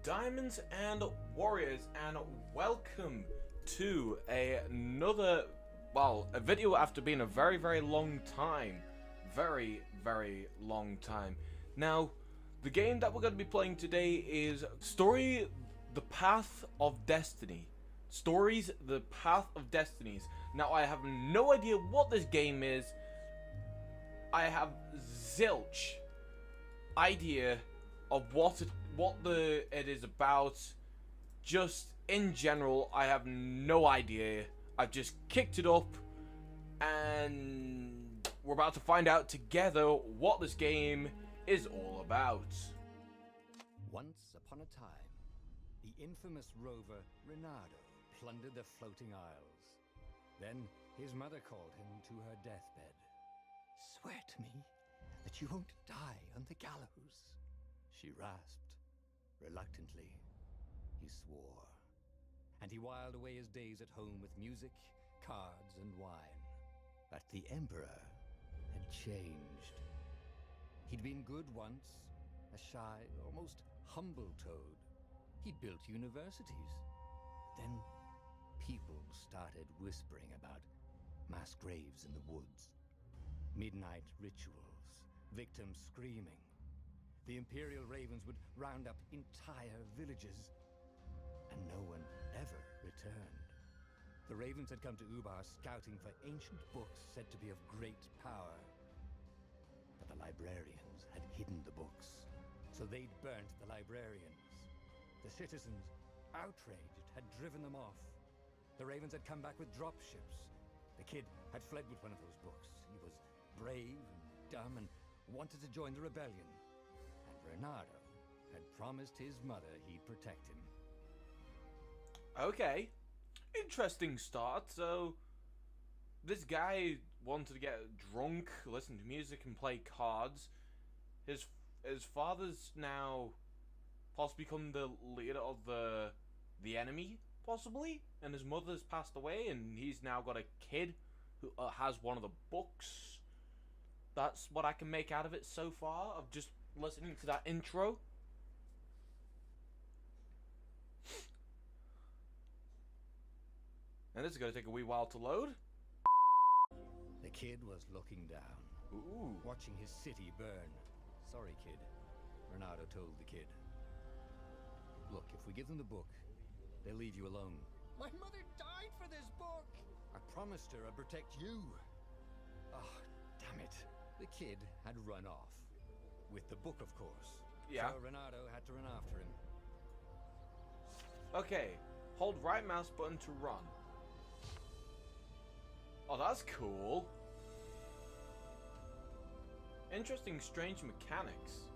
Diamonds and Warriors, and welcome to another, well, a video after being a very long time. Very long time. Now, the game that we're going to be playing today is Story, the Path of Destiny. Stories, the Path of Destinies. Now, I have no idea what this game is. I have zilch idea of what it is about. Just in general, I have no idea. I've just kicked it up, and we're about to find out together what this game is all about. Once upon a time, the infamous rover Reynardo plundered the floating isles. Then his mother called him to her deathbed. "Swear to me that you won't die on the gallows," she rasped. Reluctantly, he swore. And he whiled away his days at home with music, cards, and wine. But the Emperor had changed. He'd been good once, a shy, almost humble toad. He'd built universities. Then people started whispering about mass graves in the woods, midnight rituals, victims screaming. The Imperial Ravens would round up entire villages, and no one ever returned. The Ravens had come to Ubar scouting for ancient books said to be of great power. But the librarians had hidden the books, so they'd burnt the librarians. The citizens, outraged, had driven them off. The Ravens had come back with dropships. The kid had fled with one of those books. He was brave and dumb and wanted to join the rebellion. Reynardo had promised his mother he'd protect him. Okay, interesting start. So, this guy wanted to get drunk, listen to music, and play cards. His father's now possibly become the leader of the enemy, possibly, and his mother's passed away, and he's now got a kid who has one of the books. That's what I can make out of it so far, of just listening to that intro. And this is going to take a wee while to load. The kid was looking down, watching his city burn. "Sorry, kid," Reynardo told the kid. "Look, if we give them the book, they'll leave you alone." "My mother died for this book! I promised her I'd protect you." "Oh, damn it." The kid had run off. With the book, of course. Yeah. So Reynardo had to run after him. Okay, hold right mouse button to run. Oh, that's cool. Interesting, strange mechanics.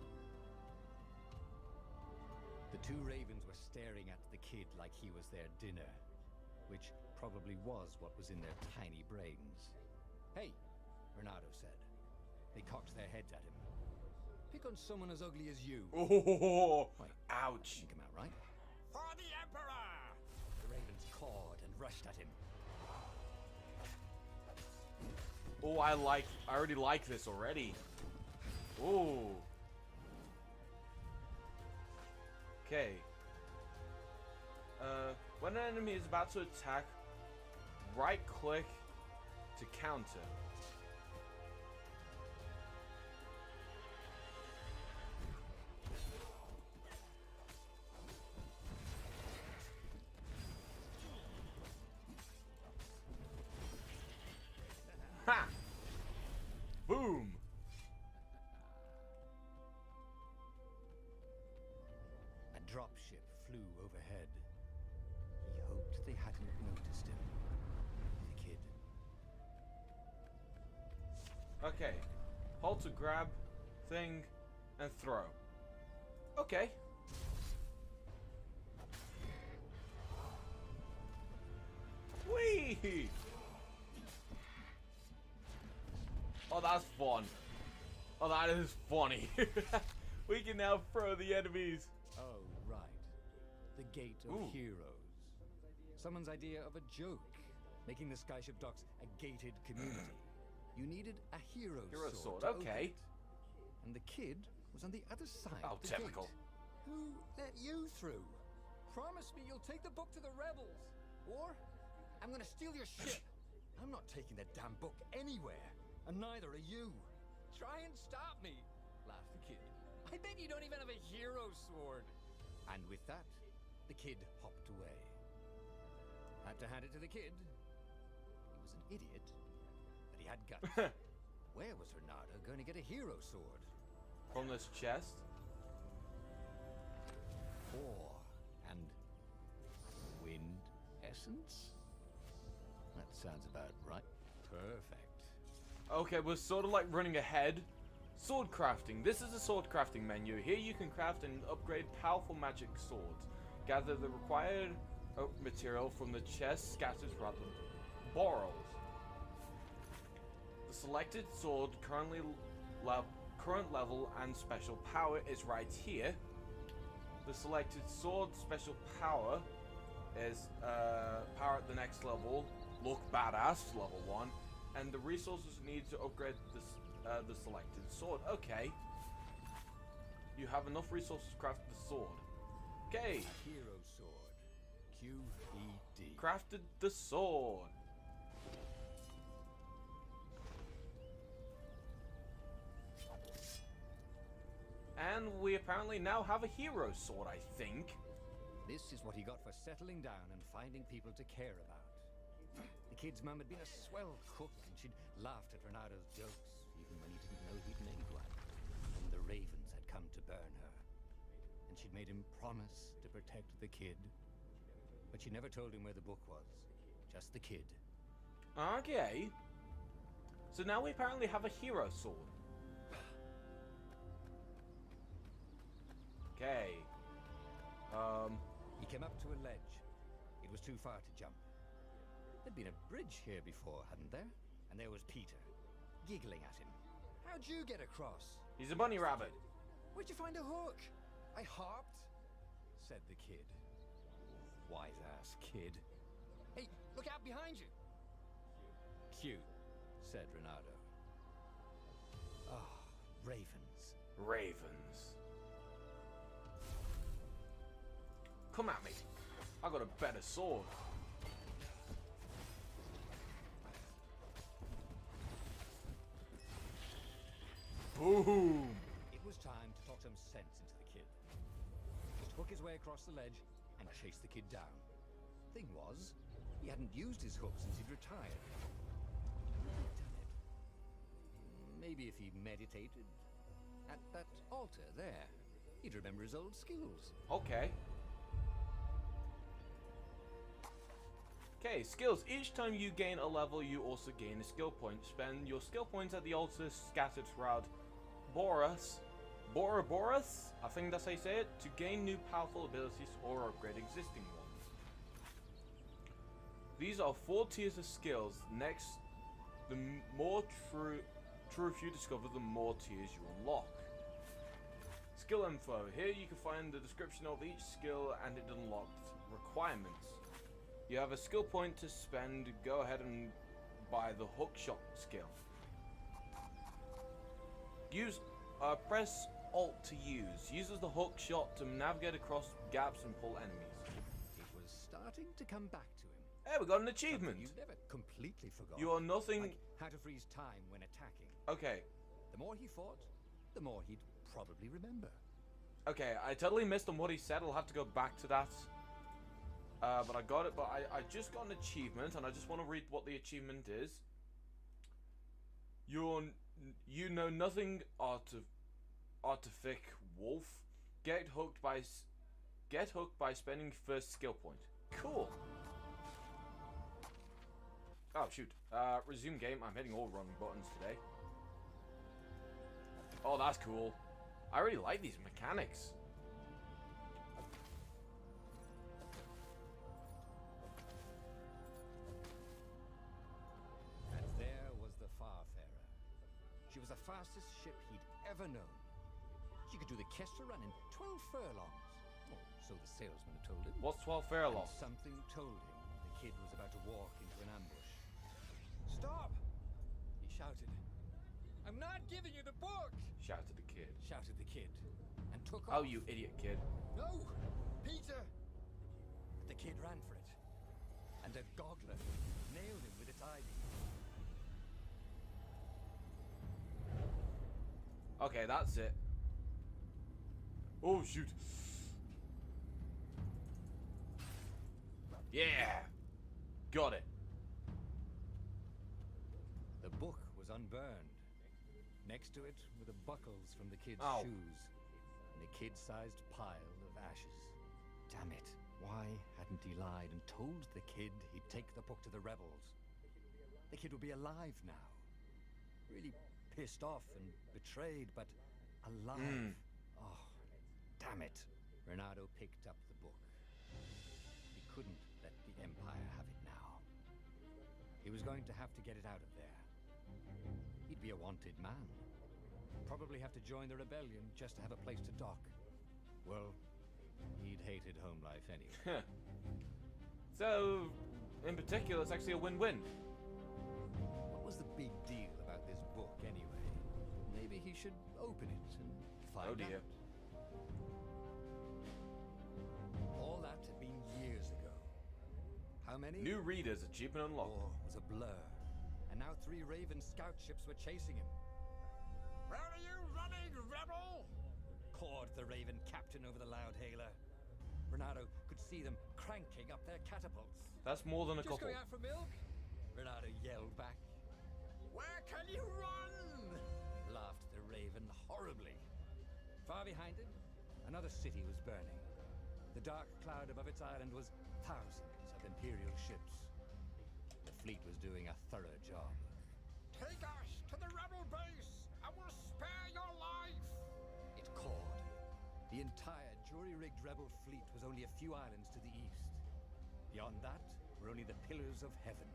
The two Ravens were staring at the kid like he was their dinner, which probably was what was in their tiny brains. "Hey," Reynardo said. They cocked their heads at him. "Pick on someone as ugly as you." Oh, Wait, ouch. think him out, right? "For the Emperor!" The Ravens cawed and rushed at him. Oh, I already like this already. Oh. Okay. When an enemy is about to attack, right click to counter. Ha! Boom! A dropship flew overhead. He hoped they hadn't noticed him. The kid. Okay. Hold to grab, thing, and throw. Okay. Whee! Oh, that's fun. Oh, that is funny. We can now throw the enemies. Oh, right. The Gate of Heroes. Someone's idea of a joke, making the Skyship docks a gated community. You needed a hero sword. Sword, to open okay. it. And the kid was on the other side Oh, of the typical. gate. Who let you through? Promise me you'll take the book to the rebels, or I'm gonna steal your ship. I'm not taking that damn book anywhere, and neither are you. Try and stop me, laughed the kid. I bet you don't even have a hero sword. And with that, the kid hopped away. Had to hand it to the kid. He was an idiot, but he had guts. Where was Renato going to get a hero sword? From this chest? Ore and wind essence? That sounds about right. Perfect. Okay, we're sort of like running ahead. Sword crafting. This is a sword crafting menu. Here you can craft and upgrade powerful magic swords. Gather the required material from the chest scattered rather than borrows. The selected sword current level and special power is right here. The selected sword special power is power at the next level, look badass, level 1, and the resources needed to upgrade this the selected sword. Okay. You have enough resources to craft the sword. Okay. A hero sword. QED. Crafted the sword. And we apparently now have a hero sword, I think. This is what he got for settling down and finding people to care about. The kid's mum had been a swell cook, and she'd laughed at Renato's jokes, even when he didn't know he'd made one. And the ravens had come to burn her. And she'd made him promise to protect the kid. But she never told him where the book was. Just the kid. Okay. So now we apparently have a hero sword. Okay. He came up to a ledge. It was too far to jump. There'd been a bridge here before, hadn't there? And there was Peter, giggling at him. How'd you get across? He's a bunny rabbit. Where'd you find a hook? I hopped, said the kid. Wise-ass kid. Hey, look out behind you. Cute, said Renato. Ah, ravens. Ravens. Come at me. I got a better sword. Boom! It was time to talk some sense into the kid. He took his way across the ledge and chased the kid down. Thing was, he hadn't used his hook since he'd retired. He'd done it. Maybe if he meditated at that altar there, he'd remember his old skills. Okay. Okay, skills. Each time you gain a level, you also gain a skill point. Spend your skill points at the altar scattered throughout Boros, I think that's how you say it, to gain new powerful abilities or upgrade existing ones. These are 4 tiers of skills. Next, the more truth you discover, the more tiers you unlock. Skill info. Here you can find the description of each skill and its unlocked requirements. You have a skill point to spend. Go ahead and buy the hookshot skill. Press Alt to use. Uses the hookshot to navigate across gaps and pull enemies. It was starting to come back to him. Hey, we got an achievement. You've never completely forgotten. You are nothing. Like how to freeze time when attacking. Okay. The more he fought, the more he'd probably remember. Okay, I totally missed on what he said. I'll have to go back to that. But I got it. But I just got an achievement, and I just want to read what the achievement is. You know nothing artific wolf. Get hooked by spending first skill point. Cool. Oh shoot. Resume game. I'm hitting all wrong buttons today. Oh, that's cool. I really like these mechanics. And there was the Farfarer. She was the fastest ship he'd ever known. She could do the Kester run in 12 furlongs. Or so the salesman had told him. What's 12 furlongs? And something told him the kid was about to walk into an ambush. Stop! He shouted. I'm not giving you the book! Shouted the kid. Shouted the kid, and took Oh, off. you idiot kid. No! Peter! The kid ran for it. And a goggler nailed him with its ivy. Okay, that's it. Oh, shoot. Yeah! Got it. The book was unburned. Next to it were the buckles from the kid's Ow. shoes and a kid-sized pile of ashes. Damn it. Why hadn't he lied and told the kid he'd take the book to the rebels? The kid would be alive now. Really pissed off and betrayed, but alive. Oh, damn it. Renato picked up the book. He couldn't let the Empire have it now. He was going to have to get it out of there. He'd be a wanted man. Probably have to join the rebellion just to have a place to dock. Well, he'd hated home life anyway. So, in particular, it's actually a win-win. What was the big deal about this book anyway? Maybe he should open it and find Oh dear. out. All that had been years ago. How many? New readers, achievement unlocked. War was a blur. And now 3 Raven scout ships were chasing him. Where are you running, rebel? Cawed the Raven captain over the loud hailer. Renato could see them cranking up their catapults. That's more than a Just couple. going out for milk? Renato yelled back. Where can you run? Laughed the Raven horribly. Far behind him, another city was burning. The dark cloud above its island was thousands of Imperial ships. The fleet was doing a thorough job. Take us to the rebel base, and we'll spare your life! It called. The entire jury-rigged rebel fleet was only a few islands to the east. Beyond that were only the pillars of heaven.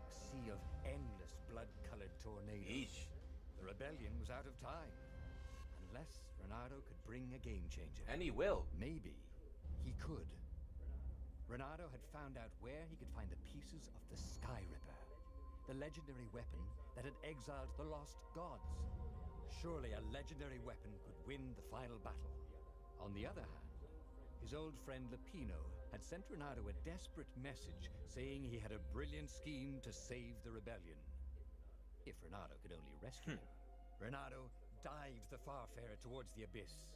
A sea of endless blood-colored tornadoes. Yeesh. The rebellion was out of time. Unless Renato could bring a game-changer. And he will. Maybe he could. Renato had found out where he could find the pieces of the Sky Ripper, the legendary weapon that had exiled the lost gods. Surely a legendary weapon could win the final battle. On the other hand, his old friend Lapino had sent Renato a desperate message saying he had a brilliant scheme to save the rebellion. If Renato could only rescue him. Renato dived the Farfarer towards the abyss.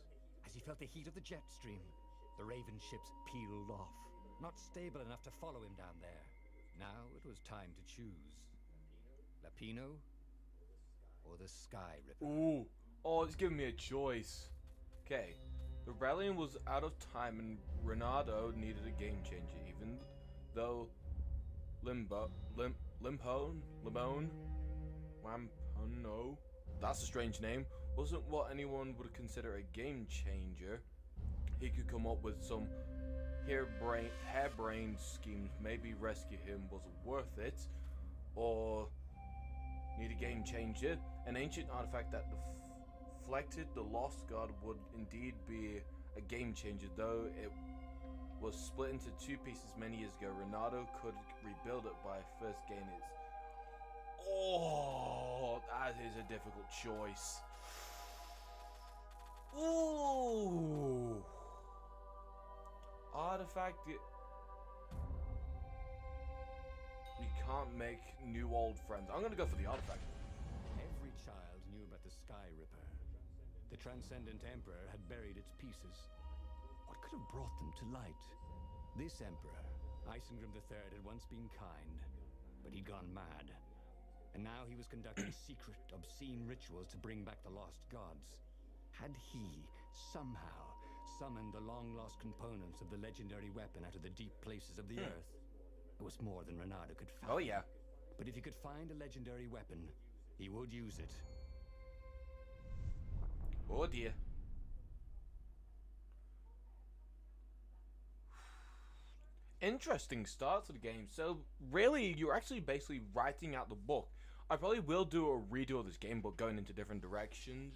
As he felt the heat of the jet stream, the Raven ships peeled off, not stable enough to follow him down there. Now it was time to choose. Lapino or the Sky Ripper? Ooh. Oh, it's giving me a choice. Okay. The rebellion was out of time and Renato needed a game changer, even though Limone, Wampono, that's a strange name, wasn't what anyone would consider a game changer. He could come up with some harebrained schemes. Maybe rescue him wasn't worth it, or need a game changer. An ancient artifact that deflected the lost god would indeed be a game changer, though it was split into 2 pieces many years ago. Renato could rebuild it by first gaining its... Oh, that is a difficult choice. Ooh. Artifact... You can't make new old friends. I'm gonna go for the artifact. Every child knew about the Sky Ripper. The Transcendent Emperor had buried its pieces. What could have brought them to light? This Emperor, Isengrim III, had once been kind, but he'd gone mad. And now he was conducting secret, obscene rituals to bring back the lost gods. Had he, somehow, summoned the long-lost components of the legendary weapon out of the deep places of the earth? It was more than Renato could fathom. Oh yeah. But if he could find a legendary weapon, he would use it. Oh dear. Interesting start to the game. So really, you're actually basically writing out the book. I probably will do a redo of this game, but going into different directions.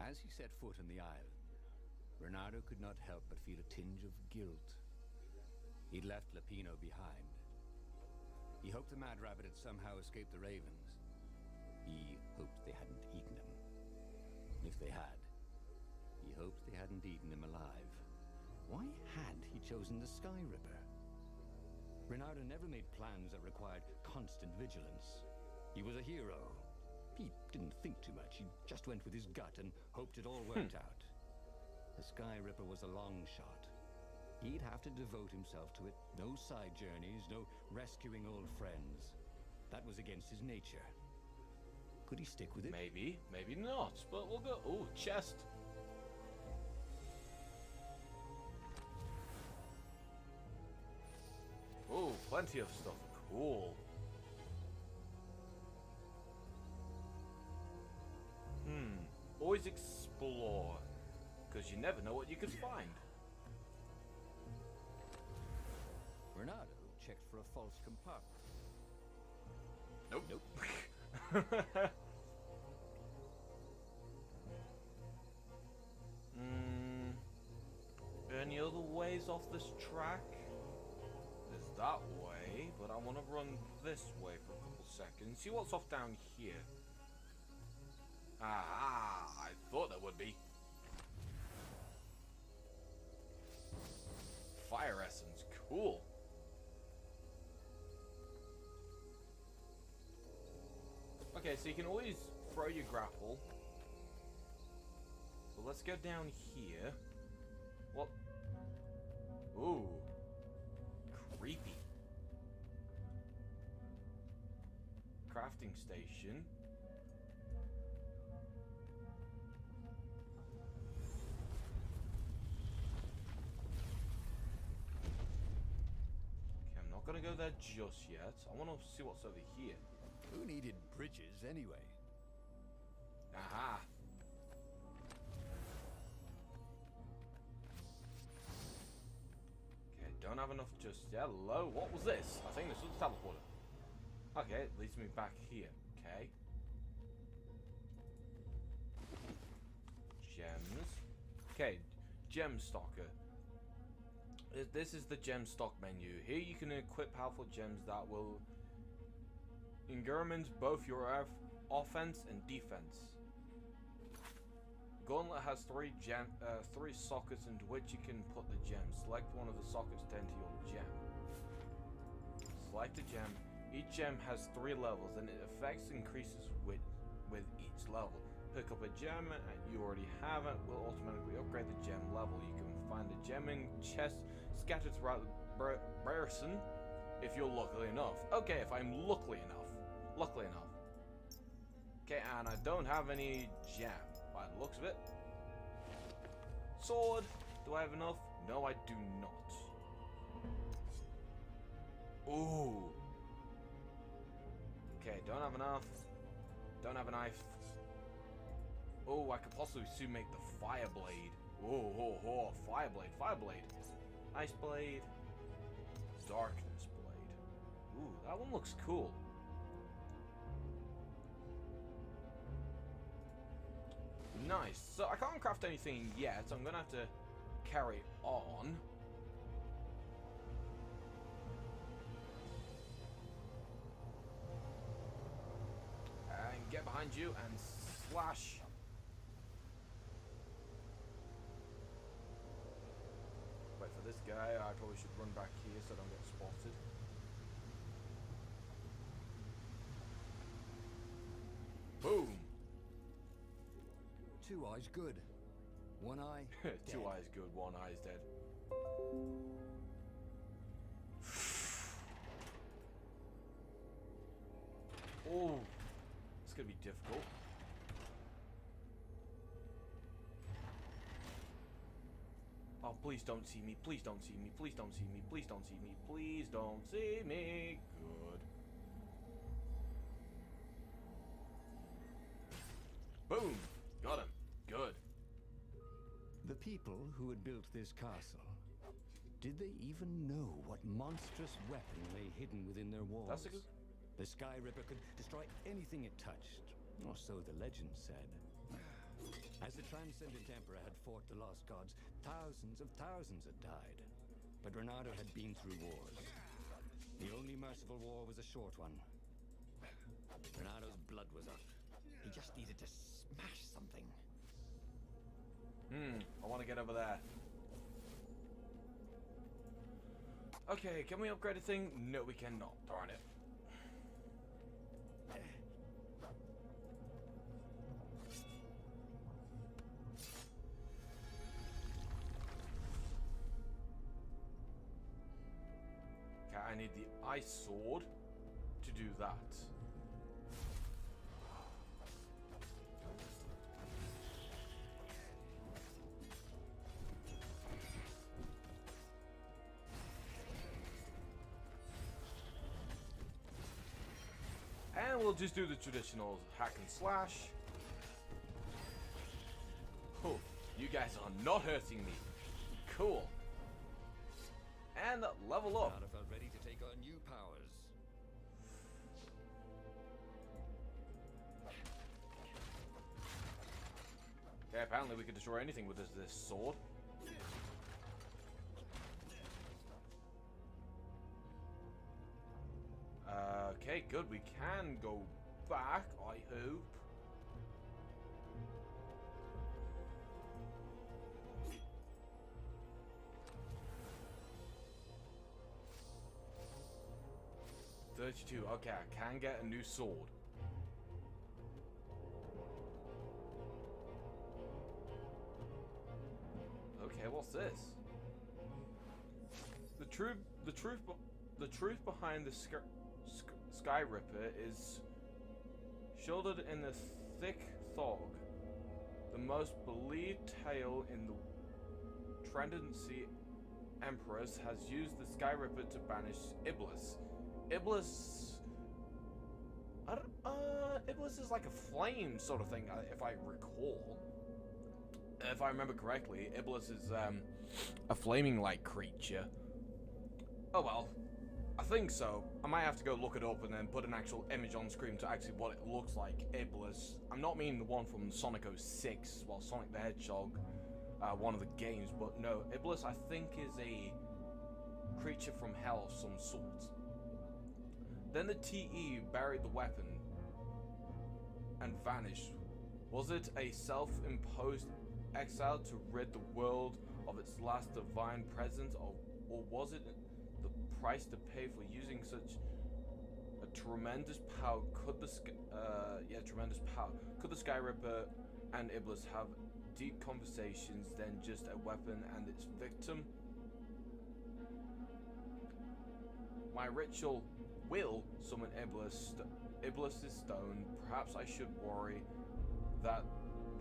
As he set foot on the island, Renato could not help but feel a tinge of guilt. He'd left Lapino behind. He hoped the Mad Rabbit had somehow escaped the Ravens. He hoped they hadn't eaten him. If they had. He hoped they hadn't eaten him alive. Why had he chosen the Sky Ripper? Renardo never made plans that required constant vigilance. He was a hero. He didn't think too much. He just went with his gut and hoped it all worked out. The Sky Ripper was a long shot. He'd have to devote himself to it. No side journeys, no rescuing old friends. That was against his nature. Could he stick with it? Maybe, maybe not, but we'll go. Ooh, chest. Ooh, plenty of stuff. Cool. Always explore, because you never know what you could find. Renardo checked for a false compartment. Nope. Any other ways off this track? There's that way, but I want to run this way for a couple seconds. See what's off down here. Ah, I thought there would be. Fire essence, cool. Okay, so you can always throw your grapple. But let's go down here. What? Ooh. Creepy. Crafting station. Okay, I'm not gonna go there just yet. I want to see what's over here. Who needed bridges anyway? Aha. Okay, don't have enough just yet. Hello, what was this? I think this was a teleporter. Okay, it leads me back here. Okay. Gems. Okay, gem stocker. This is the gem stock menu. Here you can equip powerful gems that will increment both your offense and defense. Gauntlet has three sockets into which you can put the gem. Select one of the sockets to enter your gem. Select a gem. Each gem has 3 levels and its effects increases with each level. Pick up a gem you already have it will automatically upgrade the gem level. You can find the gem in chests scattered throughout the person if you're lucky enough. Okay, if I'm lucky enough. Luckily enough. Okay, and I don't have any gem by the looks of it. Sword. Do I have enough? No, I do not. Ooh. Okay, don't have enough. Don't have a knife. Oh, I could possibly soon make the fire blade. Oh, fire blade, fire blade. Ice blade. Darkness blade. Ooh, that one looks cool. Nice. So I can't craft anything yet, so I'm gonna have to carry on. And get behind you and slash. Wait for this guy. I probably should run back here so I don't get spotted. Boom. 2 eyes good. 1 eye dead. 2 eyes good, 1 eye's dead. Oh, it's gonna be difficult. Oh, please don't see me. Please don't see me. Please don't see me. Please don't see me. Please don't see me. Good. Boom. Got him. Good. The people who had built this castle, did they even know what monstrous weapon lay hidden within their walls? That's a good... The Sky Ripper could destroy anything it touched, or so the legend said. As the Transcendent Emperor had fought the Lost Gods, thousands had died. But Renardo had been through wars. The only merciful war was a short one. Renardo's blood was up. He just needed to smash something. to get over there. Okay, can we upgrade a thing? No, we cannot. Darn it. Okay, I need the ice sword to do that. And we'll just do the traditional hack and slash. Oh, you guys are not hurting me. Cool. And level up. Renardo felt ready to take on new powers. Okay, apparently we can destroy anything with this sword. Okay, good. We can go back, I hope. $32. Okay, I can get a new sword. Okay, what's this? The truth behind the Sky Ripper is shouldered in the thick fog. The most believed tale in the Trendency Empress has used the Sky Ripper to banish Iblis. Iblis is like a flame sort of thing, if I recall. If I remember correctly, Iblis is a flaming-like creature. Oh well, I think so. I might have to go look it up and then put an actual image on screen to actually what it looks like. Iblis. I'm not meaning the one from Sonic 06, well, Sonic the Hedgehog, one of the games, but no, Iblis I think is a creature from hell of some sort. Then the TE buried the weapon and vanished. Was it a self-imposed exile to rid the world of its last divine presence, or was it the price to pay for using such a tremendous power? Could the tremendous power? Could the Sky Ripper and Iblis have deep conversations than just a weapon and its victim? My ritual will summon Iblis's stone. Perhaps I should worry that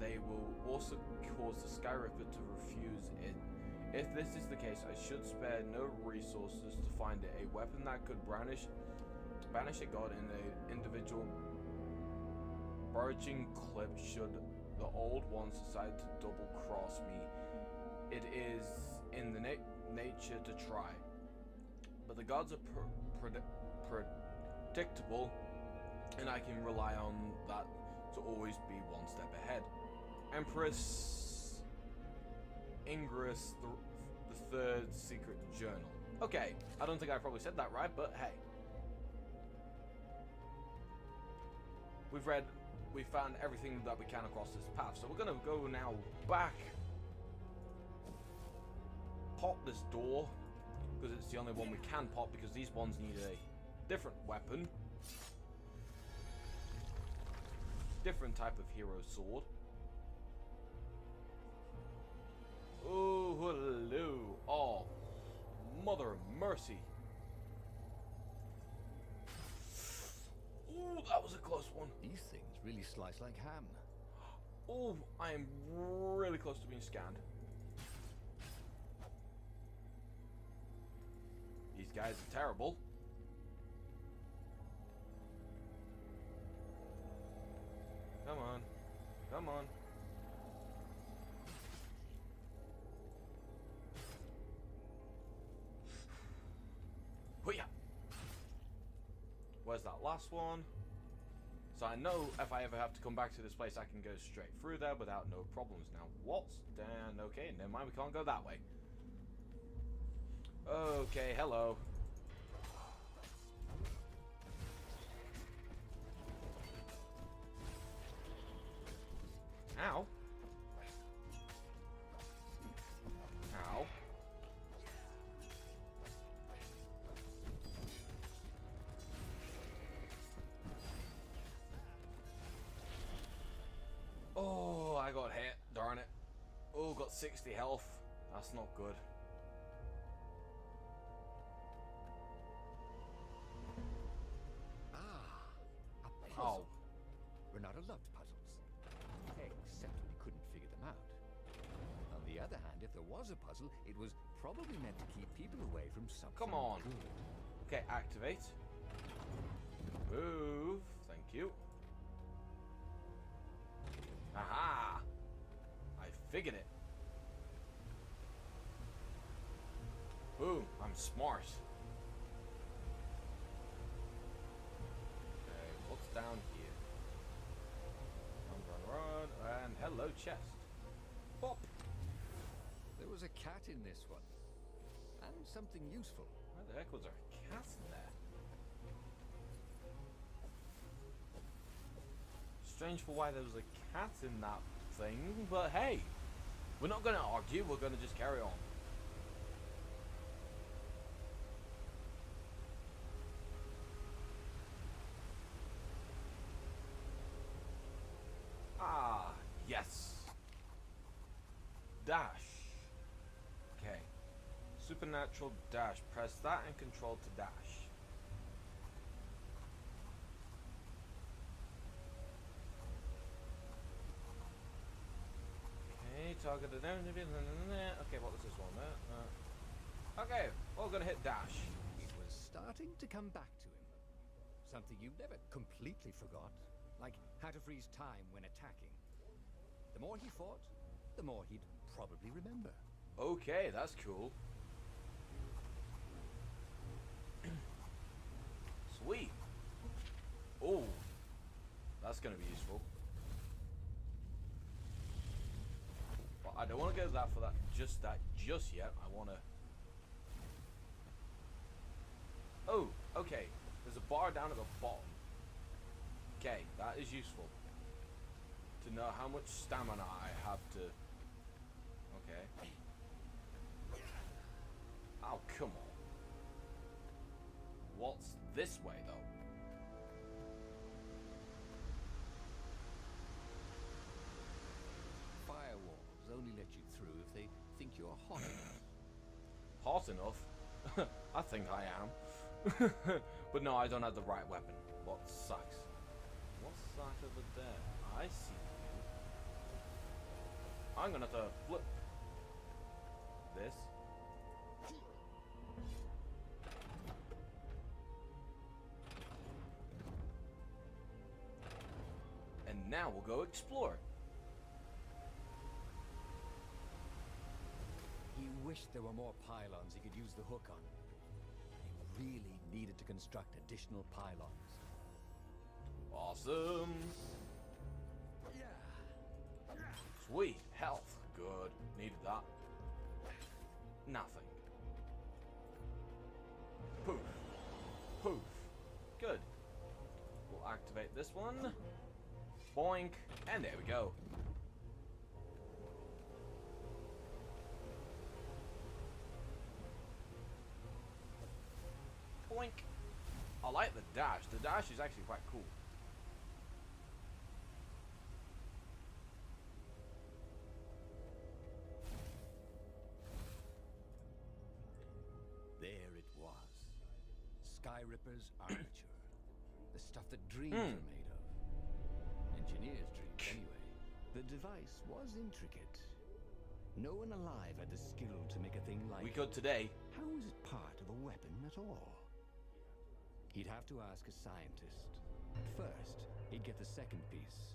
they will also cause the Sky Ripper to refuse it. If this is the case, I should spare no resources to find it. A weapon that could banish a god in an individual barging clip should the old ones decide to double-cross me. It is in the nature to try. But the gods are predictable, and I can rely on that to always be one step ahead. Empress Ingress the Third Secret Journal. Okay, I don't think I probably said that right, but hey. We found everything that we can across this path, so we're gonna go now back, pop this door, because it's the only one we can pop, because these ones need a different weapon. Different type of hero sword. Oh, hello. Oh, mother of mercy. Oh, that was a close one. These things really slice like ham. Oh, I am really close to being scanned. These guys are terrible. Come on. Come on. Hoo-ya! Where's that last one? So I know if I ever have to come back to this place, I can go straight through there without no problems. Now, what's down? Okay, never mind, we can't go that way. Okay, hello. Ow. I got hit. Darn it. Oh, got 60 health. That's not good. A puzzle. Renato loved puzzles, except when he couldn't figure them out. On the other hand, if there was a puzzle, it was probably meant to keep people away from something. Come on. good. Okay, activate. Move. Thank you. Aha! I figured it. Boom, I'm smart. Okay, what's down here? Run, and hello, chest. Pop! There was a cat in this one, and something useful. Where the heck was there a cat in there? Strange for why there was a cat in that thing, but hey, we're not going to argue, we're going to just carry on. Ah, yes. Dash. Okay. Supernatural dash. Press that and control to dash. Okay, target it. Okay, what was this one? Okay, well, we're gonna hit dash. It was starting to come back to him. Something you never completely forgot, like how to freeze time when attacking. The more he fought, the more he'd probably remember. Okay, that's cool. Sweet. Oh, that's gonna be useful. But I don't want to go that for that just yet. I want to. Oh, okay. There's a bar down at the bottom. Okay, that is useful to know how much stamina I have to. Okay. Oh, come on. What's this way, though? Firewalls only let you through if they think you're hot enough. Hot enough? I think I am. But no, I don't have the right weapon. What sucks? What's that over there? I see you. I'm gonna have to flip this. And now we'll go explore. He wished there were more pylons he could use the hook on. He really needed to construct additional pylons. Awesome. Sweet. Health. Good. Needed that. Nothing. Poof. Poof. Good. We'll activate this one. Boink. And there we go. Boink. I like the dash. The dash is actually quite cool. There it was. Skyripper's armature. The stuff that dreams are made of. Engineers' dreams, anyway. The device was intricate. No one alive had the skill to make a thing like We could today. How is it part of a weapon at all? He'd have to ask a scientist. First, he'd get the second piece.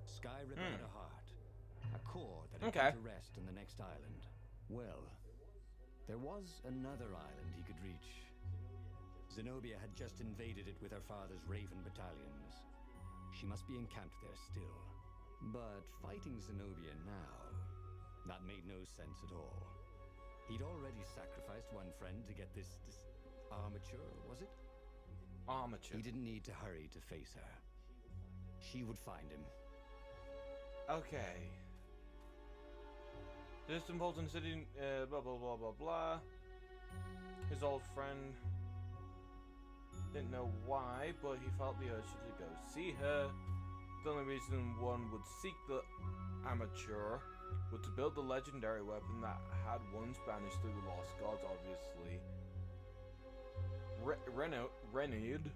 Skyripper had a heart. A core that had come to rest on the next island. Well, there was another island he could reach. Zenobia had just invaded it with her father's Raven battalions. She must be encamped there still. But fighting Zenobia now, that made no sense at all. He'd already sacrificed one friend to get this armature, was it? Armature. He didn't need to hurry to face her. She would find him. Okay. Just involved in the city, blah blah blah blah blah. His old friend didn't know why, but he felt the urge to go see her. The only reason one would seek the amateur, but to build the legendary weapon that had once banished through the lost gods, obviously. Renard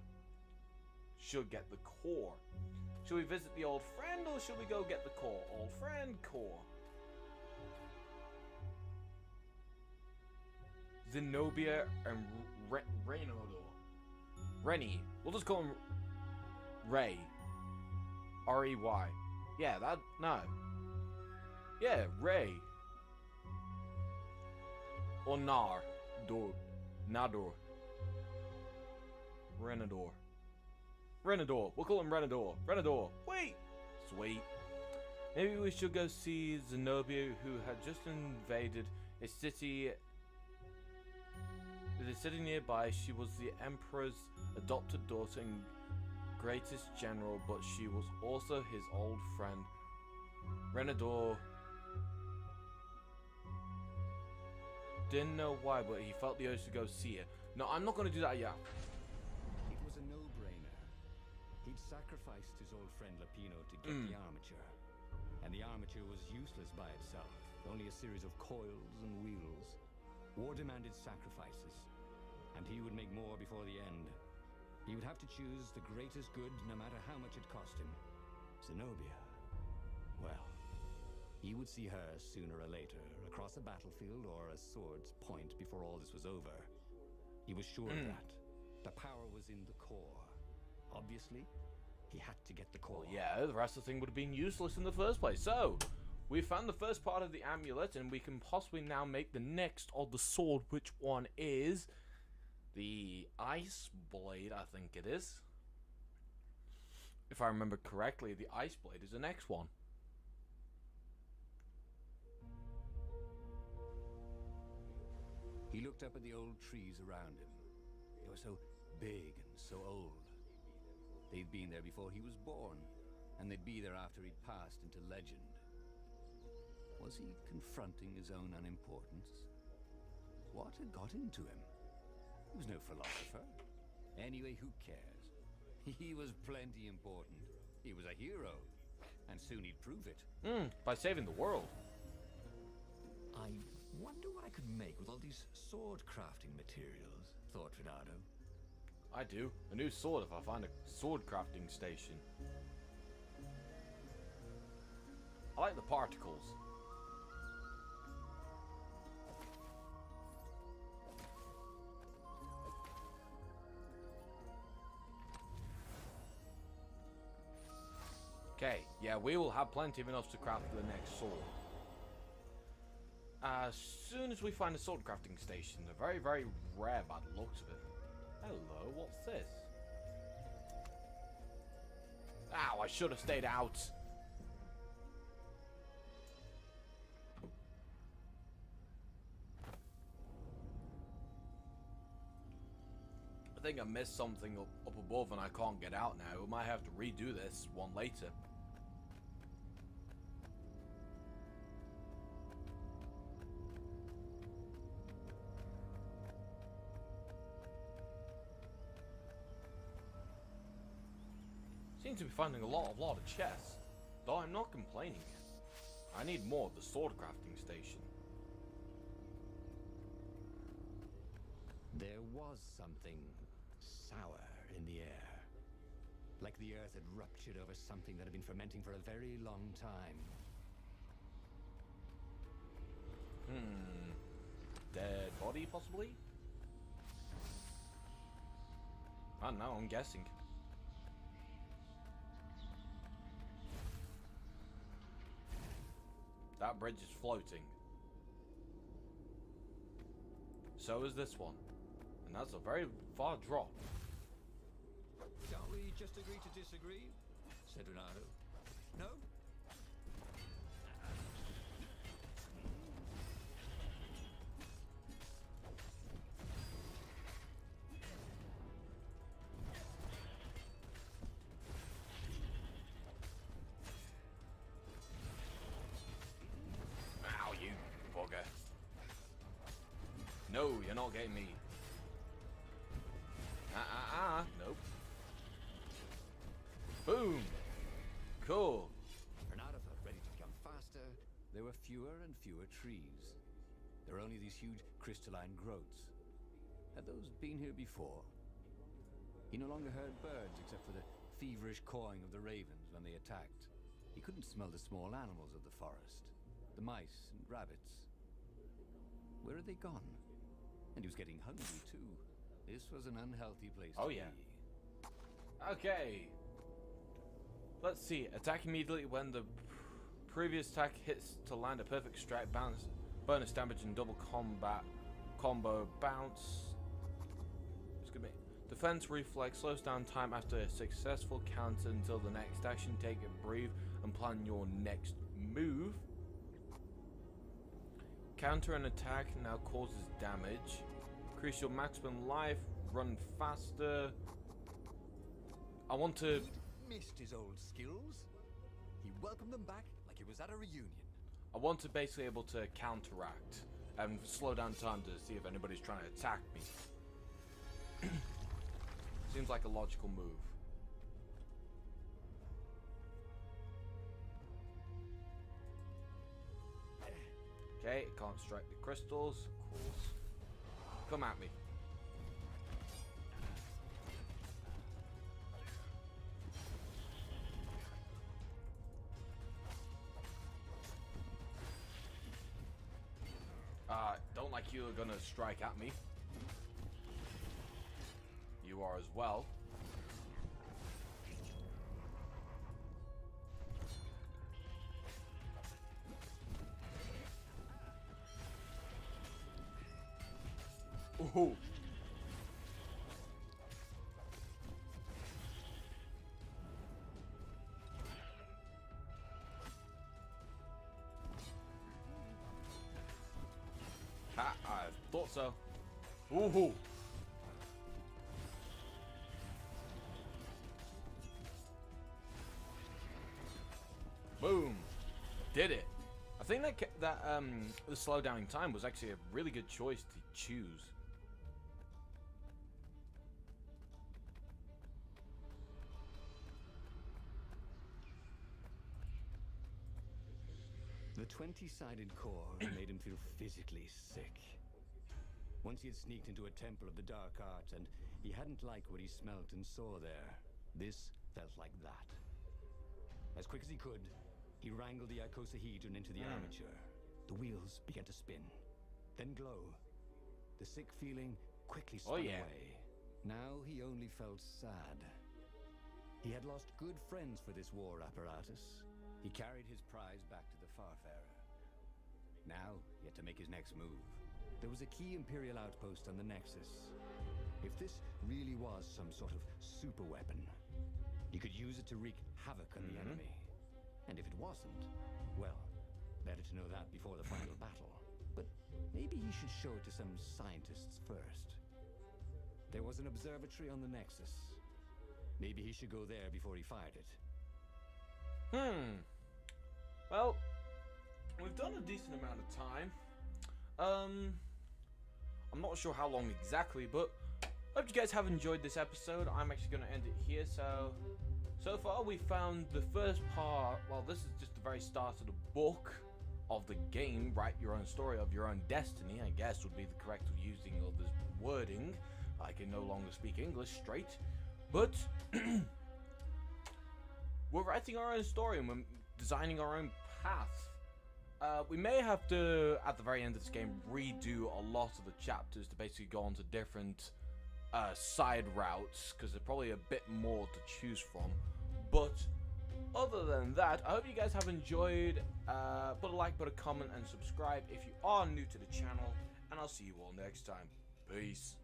should get the core. Should we visit the old friend, or should we go get the core? Old friend, core. Zenobia and Reynoldo. Rennie. We'll just call him Ray. R-E-Y. Yeah, that... No. Yeah, Ray. Or Nar. Dor. Nador. Renador. Renador. We'll call him Renador. Renador. Wait! Sweet. Maybe we should go see Zenobia, who had just invaded a city... The city nearby. She was the Emperor's adopted daughter and greatest general, but she was also his old friend. Renador didn't know why, but he felt the urge to go see her. No, I'm not going to do that yet. It was a no-brainer. He'd sacrificed his old friend Lapino to get the armature. And the armature was useless by itself, only a series of coils and wheels. War demanded sacrifices, and he would make more before the end. He would have to choose the greatest good, no matter how much it cost him. Zenobia. Well, he would see her sooner or later, across a battlefield or a sword's point before all this was over. He was sure of that. The power was in the core. Obviously, he had to get the core. Well, yeah, the rest of the thing would have been useless in the first place. So, we found the first part of the amulet, and we can possibly now make the next of the sword, which one is the Ice Blade, I think it is. If I remember correctly, the Ice Blade is the next one. He looked up at the old trees around him. They were so big and so old. They'd been there before he was born, and they'd be there after he'd passed into legend. Was he confronting his own unimportance? What had got into him? He was no philosopher. Anyway, who cares? He was plenty important. He was a hero, and soon he'd prove it. By saving the world. I wonder what I could make with all these sword crafting materials, thought Renato. I do. A new sword if I find a sword crafting station. I like the particles. Okay, yeah, we will have plenty of enough to craft the next sword. As soon as we find a sword crafting station, they're very, very rare by the looks of it. Hello, what's this? Ow, I should have stayed out. I think I missed something up above and I can't get out now. We might have to redo this one later. Seem to be finding a lot of chests, though I'm not complaining. I need more of the sword crafting station. There was something sour in the air. Like the earth had ruptured over something that had been fermenting for a very long time. Dead body, possibly? I don't know, I'm guessing. That bridge is floating. So is this one. And that's a very far drop. Shall we just agree to disagree? Said Renato. No? Ow, you bugger. No, you're not getting me. Nope. Boom. Cool. Renato felt ready to become fast there were fewer and fewer trees. There were only these huge crystalline growths. Had those been here before? He no longer heard birds except for the feverish cawing of the ravens when they attacked. He couldn't smell the small animals of the forest, the mice and rabbits. Where had they gone? And he was getting hungry too. This was an unhealthy place to be. Okay. Let's see. Attack immediately when the previous attack hits to land a perfect strike, bounce, bonus damage, and double combo bounce. It's gonna be defense reflex slows down time after a successful counter until the next action. Take a breathe and plan your next move. Counter an attack now causes damage. Increase your maximum life. Run faster. I want to. Missed his old skills. He welcomed them back like he was at a reunion. I want to basically able to counteract and slow down time to see if anybody's trying to attack me. Seems like a logical move. Okay, it can't strike the crystals, of course. Come at me. Don't like you are gonna strike at me. You are as well. Ooh. Ha, I thought so. Ooh. Boom. Did it. I think that the slowdown in time was actually a really good choice to choose. The 20-sided core made him feel physically sick. Once he had sneaked into a temple of the dark arts and he hadn't liked what he smelt and saw there. This felt like that. As quick as he could, he wrangled the icosahedron into the armature. The wheels began to spin, then glow. The sick feeling quickly spun away. Now he only felt sad. He had lost good friends for this war apparatus. He carried his prize back to the Farfarer. Now he had to make his next move. There was a key Imperial outpost on the Nexus. If this really was some sort of super weapon, he could use it to wreak havoc on the enemy. And if it wasn't, well, better to know that before the final battle. But maybe he should show it to some scientists first. There was an observatory on the Nexus. Maybe he should go there before he fired it. Well, we've done a decent amount of time. I'm not sure how long exactly, but hope you guys have enjoyed this episode. I'm actually going to end it here. So far we found the first part. Well, this is just the very start of the book of the game. Write your own story of your own destiny, I guess would be the correct using of this wording. I can no longer speak English straight, but we're writing our own story and we're designing our own path. We may have to, at the very end of this game, redo a lot of the chapters to basically go on to different side routes, because there's probably a bit more to choose from. But other than that, I hope you guys have enjoyed. Put a like, put a comment, and subscribe if you are new to the channel. And I'll see you all next time. Peace.